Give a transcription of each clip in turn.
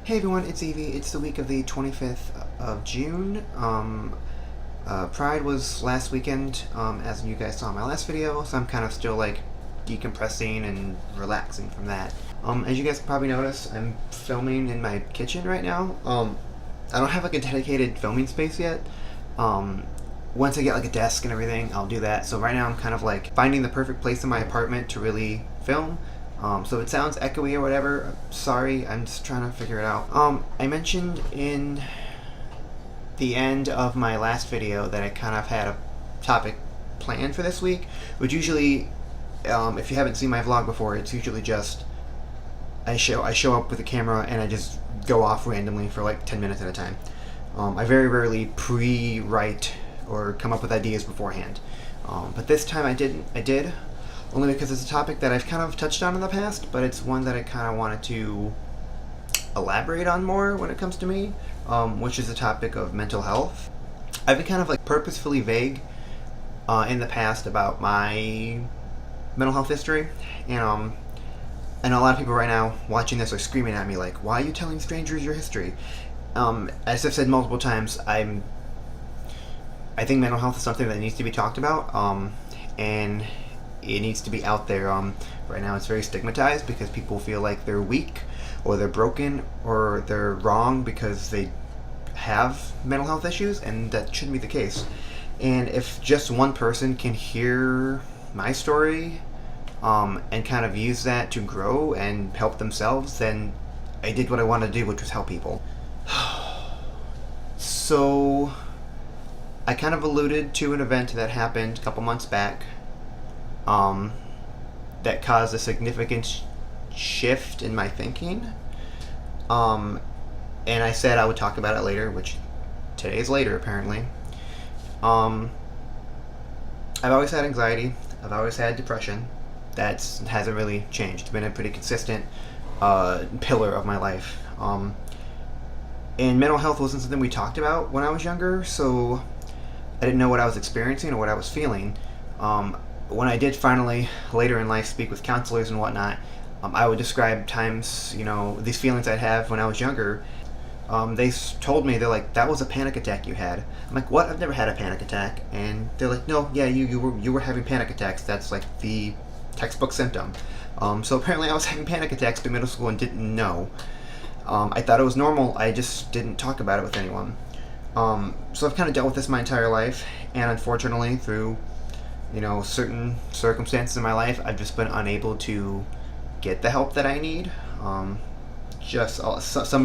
Hey everyone, it's Evie. It's the week of the 25th of June. Pride was last weekend, as you guys saw in my last video, so I'm kind of still like decompressing and relaxing from that. As you guys can probably notice, I'm filming in my kitchen right now. I don't have like a dedicated filming space yet. Once I get like a desk and everything, I'll do that. So right now I'm kind of like finding the perfect place in my apartment to really film. So if it sounds echoey or whatever, sorry, I'm just trying to figure it out. I mentioned in the end of my last video that I kind of had a topic planned for this week, which usually, if you haven't seen my vlog before, it's usually just I show up with a camera and I just go off randomly for like 10 minutes at a time. I very rarely pre-write or come up with ideas beforehand. But this time I did. Only because it's a topic that I've kind of touched on in the past, but it's one that I kind of wanted to elaborate on more when it comes to me, which is the topic of mental health. I've been kind of like purposefully vague in the past about my mental health history, and I know a lot of people right now watching this are screaming at me like, why are you telling strangers your history? As I've said multiple times, I think mental health is something that needs to be talked about, and it needs to be out there. Right now it's very stigmatized because people feel like they're weak or they're broken or they're wrong because they have mental health issues, and that shouldn't be the case. And if just one person can hear my story and kind of use that to grow and help themselves, then I did what I wanted to do, which was help people. So I kind of alluded to an event that happened a couple months back that caused a significant shift in my thinking. And I said I would talk about it later, which today is later apparently. I've always had anxiety. I've always had depression. That hasn't really changed. It's been a pretty consistent pillar of my life. And mental health wasn't something we talked about when I was younger, so I didn't know what I was experiencing or what I was feeling. When I did finally, later in life, speak with counselors and whatnot, I would describe times, these feelings I'd have when I was younger. They told me, they're like, that was a panic attack you had. I'm like, what? I've never had a panic attack. And they're like, no, yeah, you were having panic attacks. That's like the textbook symptom. So apparently I was having panic attacks through middle school and didn't know. I thought it was normal. I just didn't talk about it with anyone. So I've kind of dealt with this my entire life, and unfortunately, through certain circumstances in my life, I've just been unable to get the help that I need. Some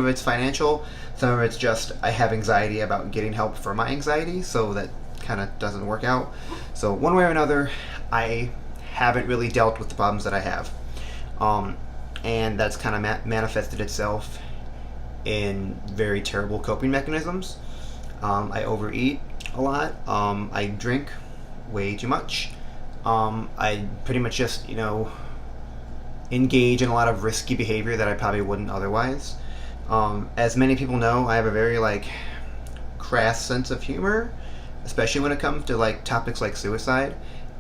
of it's financial, some of it's just I have anxiety about getting help for my anxiety, so that kind of doesn't work out. So one way or another, I haven't really dealt with the problems that I have, and that's kind of manifested itself in very terrible coping mechanisms. I overeat a lot. I drink way too much. I pretty much just, engage in a lot of risky behavior that I probably wouldn't otherwise. As many people know, I have a very, crass sense of humor, especially when it comes to, topics like suicide.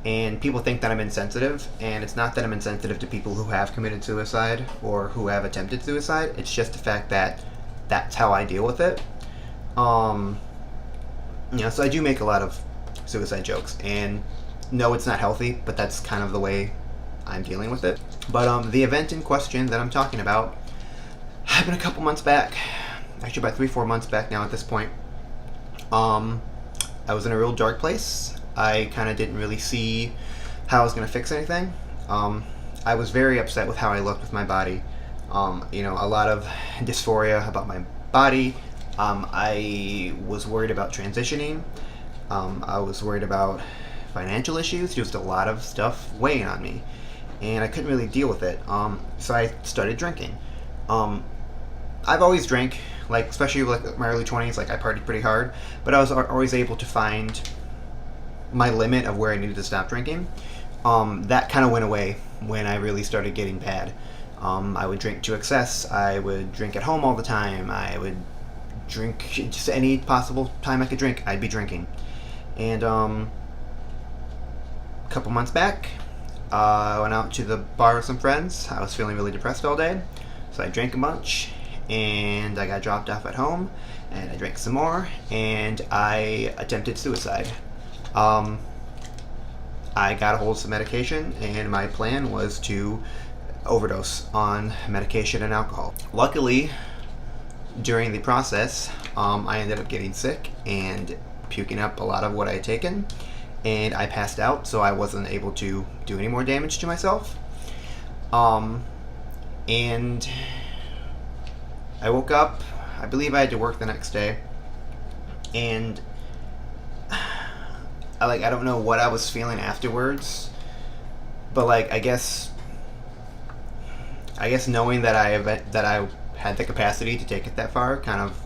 And people think that I'm insensitive, and it's not that I'm insensitive to people who have committed suicide or who have attempted suicide. It's just the fact that that's how I deal with it. So I do make a lot of suicide jokes, and no, it's not healthy, but that's kind of the way I'm dealing with it. But the event in question that I'm talking about happened a couple months back, actually about 3-4 months back now at this point. I was in a real dark place. I kind of didn't really see how I was going to fix anything. I was very upset with how I looked with my body. A lot of dysphoria about my body. I was worried about transitioning. I was worried about financial issues, just a lot of stuff weighing on me, and I couldn't really deal with it. So I started drinking. I've always drank, especially my early 20s, I partied pretty hard, but I was always able to find my limit of where I needed to stop drinking. That kind of went away when I really started getting bad. I would drink to excess. I would drink at home all the time. I would drink just any possible time I could drink, I'd be drinking. And a couple months back, I went out to the bar with some friends. I was feeling really depressed all day, so I drank a bunch, and I got dropped off at home, and I drank some more, and I attempted suicide. I got a hold of some medication, and my plan was to overdose on medication and alcohol. Luckily, during the process, I ended up getting sick and puking up a lot of what I had taken, and I passed out, so I wasn't able to do any more damage to myself. And I woke up, I believe I had to work the next day, and I don't know what I was feeling afterwards, but I guess knowing that I had the capacity to take it that far kind of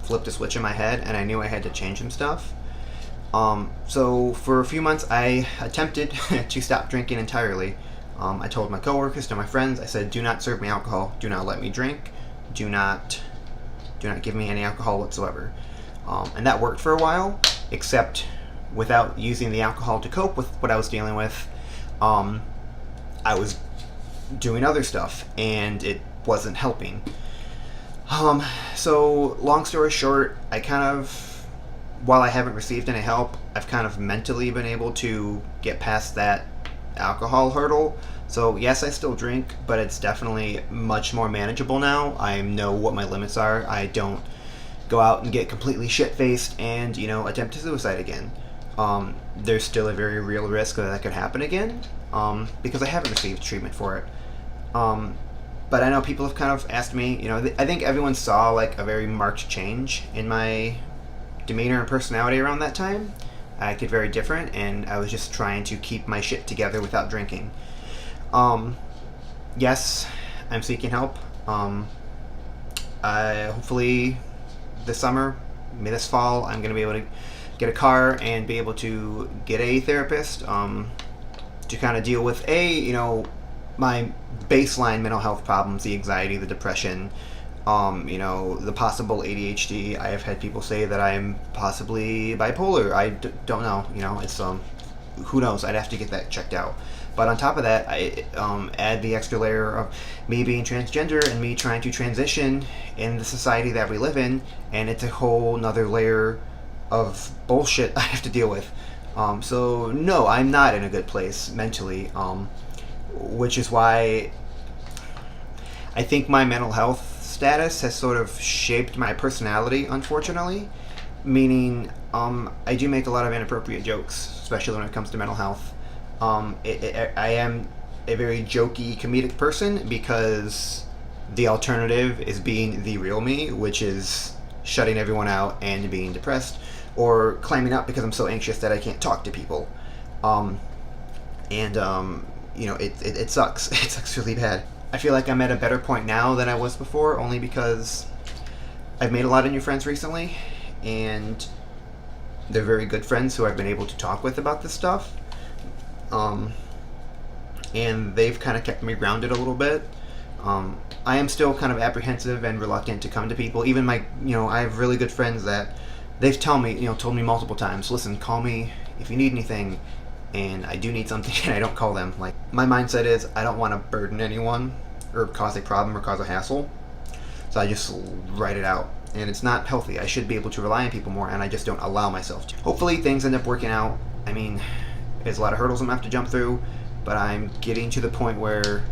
flipped a switch in my head, and I knew I had to change some stuff. So for a few months I attempted to stop drinking entirely. I told my coworkers, to my friends, I said, do not serve me alcohol, do not let me drink, do not give me any alcohol whatsoever. And that worked for a while, except without using the alcohol to cope with what I was dealing with, I was doing other stuff, and it wasn't helping. So long story short, I kind of, while I haven't received any help, I've kind of mentally been able to get past that alcohol hurdle. So yes, I still drink, but it's definitely much more manageable now. I know what my limits are. I don't go out and get completely shit-faced and, attempt to suicide again. There's still a very real risk that could happen again, because I haven't received treatment for it. But I know people have kind of asked me, I think everyone saw a very marked change in my demeanor and personality around that time. I acted very different, and I was just trying to keep my shit together without drinking. Yes, I'm seeking help. Hopefully this summer, maybe this fall, I'm going to be able to get a car and be able to get a therapist, to kind of deal with my baseline mental health problems, the anxiety, the depression, the possible ADHD. I have had people say that I'm possibly bipolar. I don't know. It's who knows? I'd have to get that checked out. But on top of that, I add the extra layer of me being transgender and me trying to transition in the society that we live in, and it's a whole nother layer of bullshit I have to deal with. So no, I'm not in a good place mentally, which is why I think my mental health status has sort of shaped my personality, unfortunately. Meaning, I do make a lot of inappropriate jokes, especially when it comes to mental health. I am a very jokey, comedic person because the alternative is being the real me, which is shutting everyone out and being depressed, or climbing up because I'm so anxious that I can't talk to people. It sucks. It sucks really bad. I feel like I'm at a better point now than I was before, only because I've made a lot of new friends recently, and they're very good friends who I've been able to talk with about this stuff. And they've kind of kept me grounded a little bit. I am still kind of apprehensive and reluctant to come to people. Even I have really good friends that they've told me multiple times, listen, call me if you need anything. And I do need something, and I don't call them. My mindset is I don't want to burden anyone or cause a problem or cause a hassle, so I just write it out, and it's not healthy. I should be able to rely on people more, and I just don't allow myself to. Hopefully things end up working out. I mean, there's a lot of hurdles I'm going to have to jump through, but I'm getting to the point where,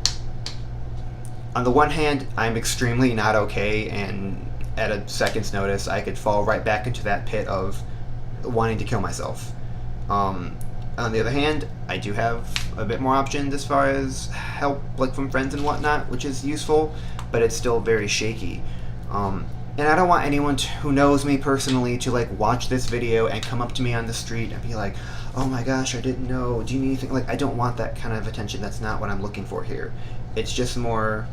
on the one hand, I'm extremely not okay, and at a second's notice I could fall right back into that pit of wanting to kill myself. On the other hand, I do have a bit more options as far as help, from friends and whatnot, which is useful, but it's still very shaky. And I don't want anyone who knows me personally to watch this video and come up to me on the street and be like, oh my gosh, I didn't know, do you need anything? I don't want that kind of attention. That's not what I'm looking for here. It's just more,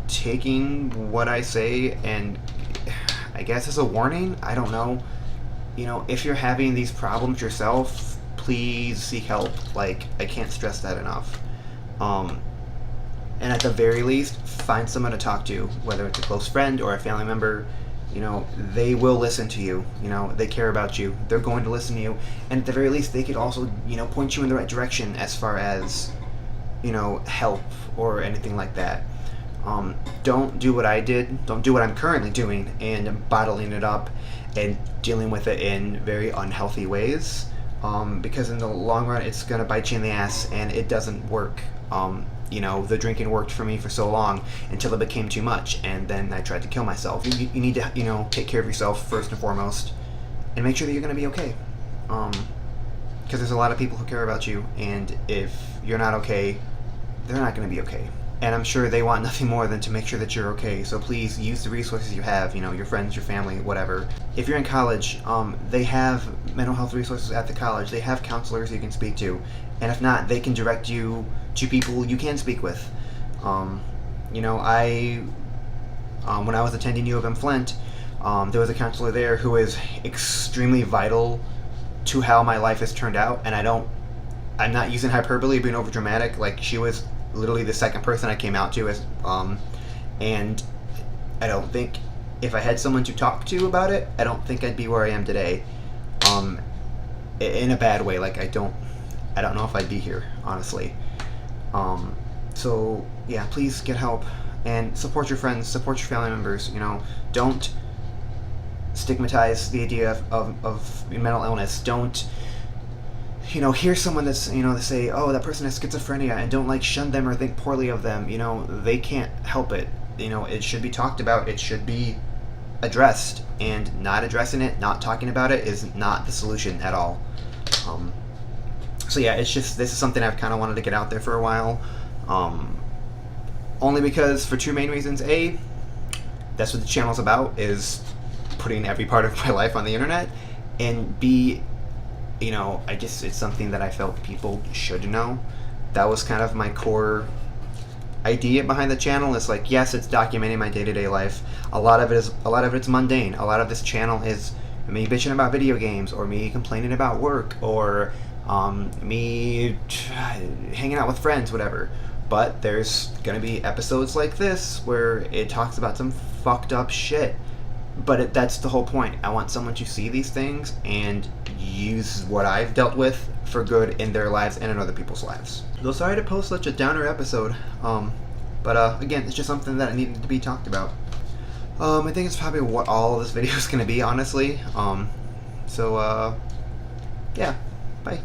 taking what I say, and I guess as a warning, I don't know. If you're having these problems yourself, please seek help. I can't stress that enough. And at the very least, find someone to talk to, whether it's a close friend or a family member. They will listen to you. They care about you. They're going to listen to you. And at the very least, they could also, point you in the right direction as far as, help or anything like that. Don't do what I did. Don't do what I'm currently doing and bottling it up and dealing with it in very unhealthy ways. Because in the long run, it's gonna bite you in the ass, and it doesn't work. The drinking worked for me for so long until it became too much, and then I tried to kill myself. You need to, take care of yourself first and foremost, and make sure that you're gonna be okay. Because there's a lot of people who care about you, and if you're not okay, they're not gonna be okay. And I'm sure they want nothing more than to make sure that you're okay. So please use the resources you have, your friends, your family, whatever. If you're in college, they have mental health resources at the college. They have counselors you can speak to. And if not, they can direct you to people you can speak with. When I was attending U of M Flint, there was a counselor there who is extremely vital to how my life has turned out. And I'm not using hyperbole, being over dramatic. Like, she was literally the second person I came out to, and I don't think if I had someone to talk to about it, I don't think I'd be where I am today. In a bad way. Like, I don't know if I'd be here, honestly. So yeah, please get help and support your friends, support your family members. Don't stigmatize the idea of mental illness. Don't hear someone that's, they say, oh, that person has schizophrenia, and don't, shun them or think poorly of them. They can't help it. It should be talked about. It should be addressed, and not addressing it, not talking about it is not the solution at all. So yeah, this is something I've kind of wanted to get out there for a while. Only because, for two main reasons. A, that's what the channel's about, is putting every part of my life on the internet. And B, it's something that I felt people should know. That was kind of my core idea behind the channel. It's like, yes, it's documenting my day-to-day life. A lot of it's mundane. A lot of this channel is me bitching about video games, or me complaining about work, or me hanging out with friends, whatever. But there's gonna be episodes like this where it talks about some fucked up shit. But that's the whole point. I want someone to see these things and use what I've dealt with for good in their lives and in other people's lives. Though sorry to post such a downer episode, but again, it's just something that needed to be talked about. I think it's probably what all of this video is going to be, honestly. Yeah, bye.